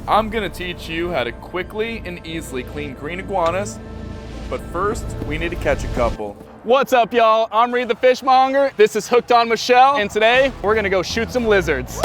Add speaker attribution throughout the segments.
Speaker 1: I'm gonna teach you how to quickly and easily clean green iguanas, but first, we need to catch a couple.
Speaker 2: What's up, y'all? I'm Reed the Fishmonger. This is Hooked on Michelle, and today we're gonna go shoot some lizards.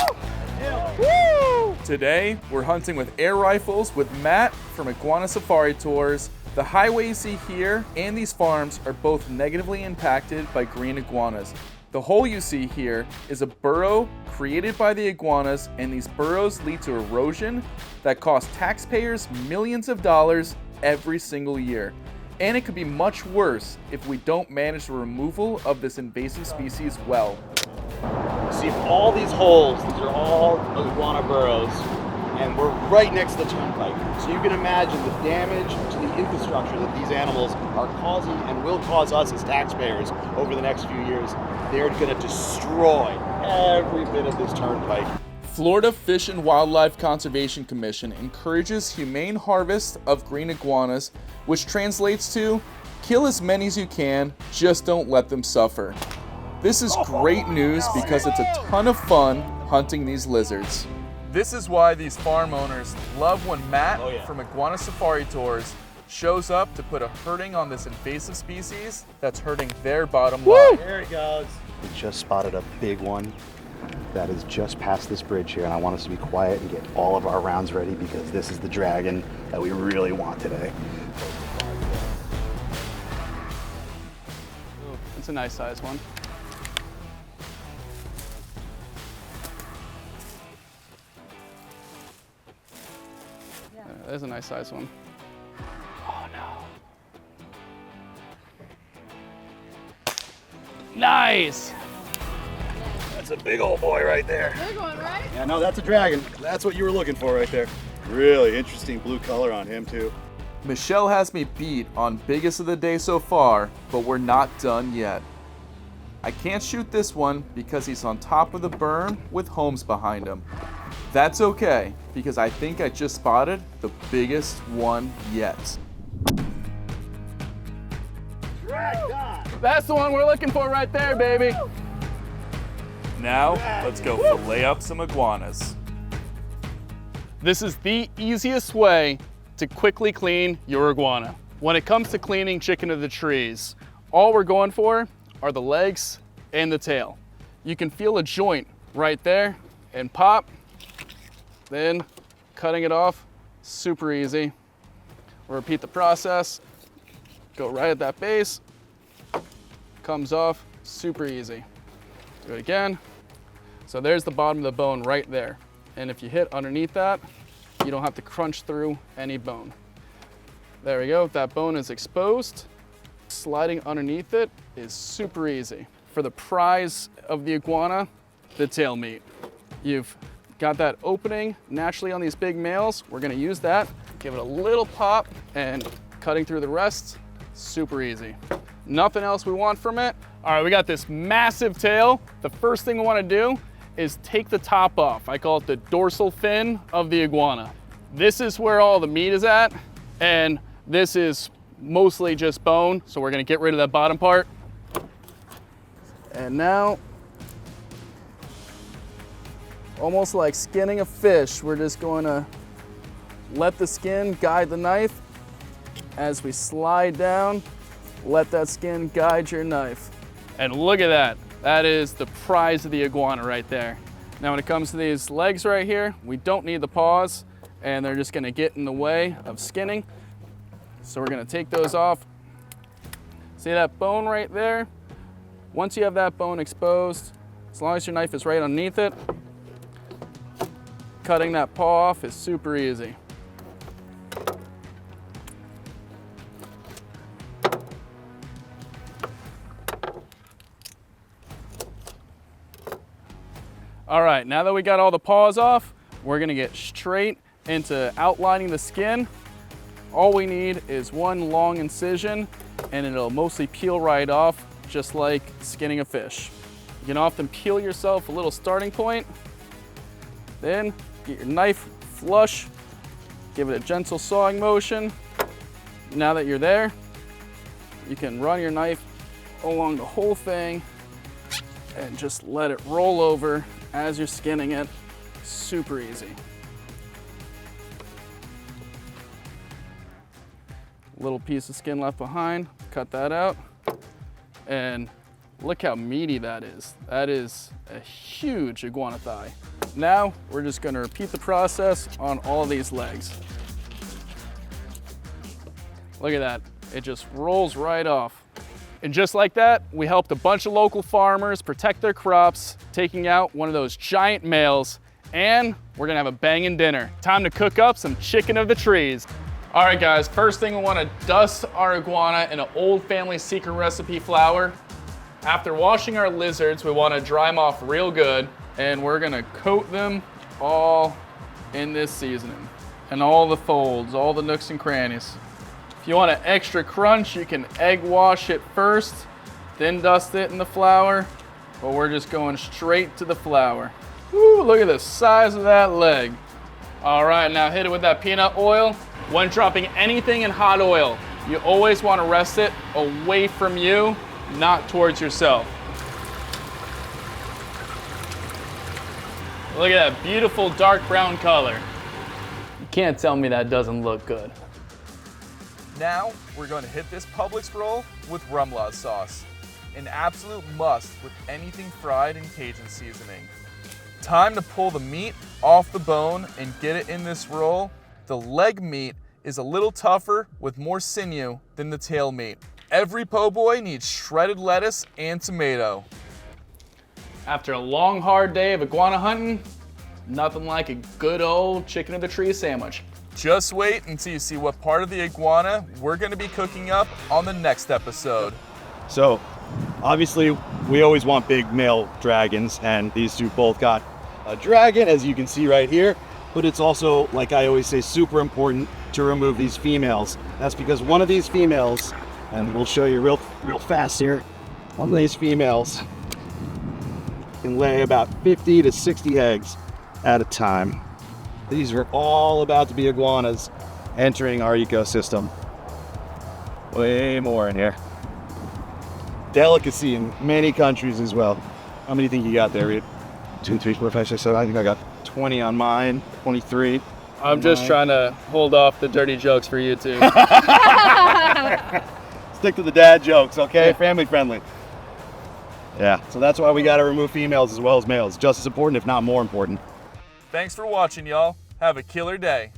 Speaker 2: Woo!
Speaker 1: Today, we're hunting with air rifles with Matt from Iguana Safari Tours. The highway you see here and these farms are both negatively impacted by green iguanas. The hole you see here is a burrow created by the iguanas, and these burrows lead to erosion that costs taxpayers millions of dollars every single year. And it could be much worse if we don't manage the removal of this invasive species well.
Speaker 3: See all these holes, these are all iguana burrows, and we're right next to the turnpike. So you can imagine the damage to the infrastructure that these animals are causing and will cause us as taxpayers over the next few years. They're gonna destroy every bit of this turnpike.
Speaker 1: Florida Fish and Wildlife Conservation Commission encourages humane harvest of green iguanas, which translates to kill as many as you can, just don't let them suffer. This is great news because it's a ton of fun hunting these lizards. This is why these farm owners love when Matt from Iguana Safari Tours shows up to put a hurting on this invasive species that's hurting their bottom line.
Speaker 3: There it goes. We just spotted a big one that is just past this bridge here, and I want us to be quiet and get all of our rounds ready because this is the dragon that we really want today.
Speaker 2: It's a nice size one. There's a nice size one. Oh no. Nice!
Speaker 3: That's a big old boy right there.
Speaker 4: Big one, right?
Speaker 3: Yeah, no, that's a dragon. That's what you were looking for right there. Really interesting blue color on him too.
Speaker 1: Michelle has me beat on biggest of the day so far, but we're not done yet. I can't shoot this one because he's on top of the berm with homes behind him. That's okay, because I think I just spotted the biggest one yet.
Speaker 2: That's the one we're looking for right there, baby.
Speaker 1: Now, let's go fillet up some iguanas.
Speaker 2: This is the easiest way to quickly clean your iguana. When it comes to cleaning chicken of the trees, all we're going for are the legs and the tail. You can feel a joint right there and pop, then cutting it off, super easy. We'll repeat the process, go right at that base, comes off, super easy. Do it again. So there's the bottom of the bone right there. And if you hit underneath that, you don't have to crunch through any bone. There we go, that bone is exposed. Sliding underneath it is super easy. For the prize of the iguana, the tail meat. You've got that opening naturally on these big males. We're gonna use that, give it a little pop, and cutting through the rest, super easy. Nothing else we want from it. All right, we got this massive tail. The first thing we wanna do is take the top off. I call it the dorsal fin of the iguana. This is where all the meat is at, and this is mostly just bone, so we're gonna get rid of that bottom part. And now, almost like skinning a fish, we're just going to let the skin guide the knife. As we slide down, let that skin guide your knife. And look at that. That is the prize of the iguana right there. Now when it comes to these legs right here, we don't need the paws, and they're just gonna get in the way of skinning. So we're gonna take those off. See that bone right there? Once you have that bone exposed, as long as your knife is right underneath it, cutting that paw off is super easy. All right, now that we got all the paws off, we're gonna get straight into outlining the skin. All we need is one long incision, and it'll mostly peel right off, just like skinning a fish. You can often peel yourself a little starting point, then get your knife flush, give it a gentle sawing motion. Now that you're there, you can run your knife along the whole thing and just let it roll over as you're skinning it. Super easy. Little piece of skin left behind, cut that out. And look how meaty that is. That is a huge iguana thigh. Now, we're just gonna repeat the process on all of these legs. Look at that, it just rolls right off. And just like that, we helped a bunch of local farmers protect their crops, taking out one of those giant males, and we're gonna have a banging dinner. Time to cook up some chicken of the trees. All right guys, first thing we wanna dust our iguana in an old family secret recipe flour. After washing our lizards, we wanna dry them off real good, and we're gonna coat them all in this seasoning and all the folds, all the nooks and crannies. If you want an extra crunch, you can egg wash it first, then dust it in the flour, but we're just going straight to the flour. Woo, look at the size of that leg. All right, now hit it with that peanut oil. When dropping anything in hot oil, you always want to rest it away from you, not towards yourself. Look at that beautiful dark brown color. You can't tell me that doesn't look good.
Speaker 1: Now, we're going to hit this Publix roll with rumlad sauce. An absolute must with anything fried in Cajun seasoning. Time to pull the meat off the bone and get it in this roll. The leg meat is a little tougher with more sinew than the tail meat. Every po' boy needs shredded lettuce and tomato.
Speaker 2: After a long, hard day of iguana hunting, nothing like a good old chicken of the tree sandwich.
Speaker 1: Just wait until you see what part of the iguana we're going to be cooking up on the next episode.
Speaker 3: So, obviously, we always want big male dragons, and these two both got a dragon, as you can see right here. But it's also, like I always say, super important to remove these females. That's because one of these females, and we'll show you real fast here, one of these females can lay about 50 to 60 eggs at a time. These are all about to be iguanas entering our ecosystem. Way more in here. Delicacy in many countries as well. How many do you think you got there, Reed? 2, 3, 4, 5, 6, 7. I think I got 20 on mine, 23.
Speaker 2: I'm just trying to hold off the dirty jokes for you too.
Speaker 3: Stick to the dad jokes, okay? Family friendly. Yeah, so that's why we got to remove females as well as males. Just as important, if not more important.
Speaker 1: Thanks for watching, y'all. Have a killer day.